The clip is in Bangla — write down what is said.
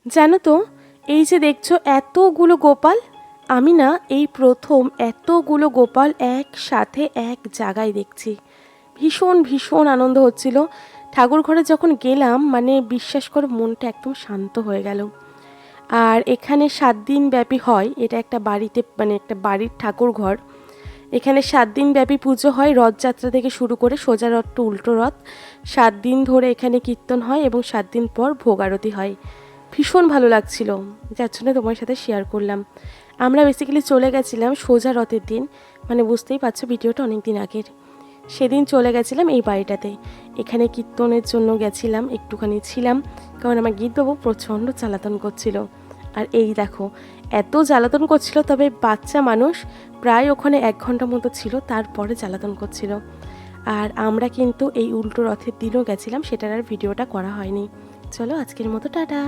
জানো তো, এই যে দেখছো এতগুলো গোপাল, আমি না এই প্রথম এতগুলো গোপাল একসাথে এক জায়গায় দেখছি। ভীষণ ভীষণ আনন্দ হচ্ছিল। ঠাকুর ঘরে যখন গেলাম, মানে বিশ্বাস করো মনটা একদম শান্ত হয়ে গেল। আর এখানে 7 দিন ব্যাপী হয়, এটা একটা বাড়িতে, মানে একটা বাড়ির ঠাকুর ঘর। এখানে 7 দিন ব্যাপী পুজো হয়, রথযাত্রা থেকে শুরু করে সোজা রথ টু উল্টো রথ। 7 দিন ধরে এখানে কীর্তন হয় এবং 7 দিন পর ভোগ আরতি হয়। ভীষণ ভালো লাগছিল, যার জন্য তোমার সাথে শেয়ার করলাম। আমরা বেসিক্যালি চলে গেছিলাম সোজা রথের দিন, মানে বুঝতেই পারছো ভিডিওটা অনেক দিন আগের। সেদিন চলে গেছিলাম এই বাড়িটাতে। এখানে কীর্তনের জন্য গেছিলাম, একটুখানি ছিলাম, কারণ আমার গীতবাবু প্রচণ্ড জ্বালাতন করছিল। আর এই দেখো, এত জ্বালাতন করছিল, তবে বাচ্চা মানুষ প্রায় ওখানে 1 ঘন্টা মতো ছিল, তারপরে জ্বালাতন করছিল। আর আমরা কিন্তু এই উল্টো রথের দিনও গেছিলাম, সেটার আর ভিডিওটা করা হয়নি। চলো আজকের মতো টাটা।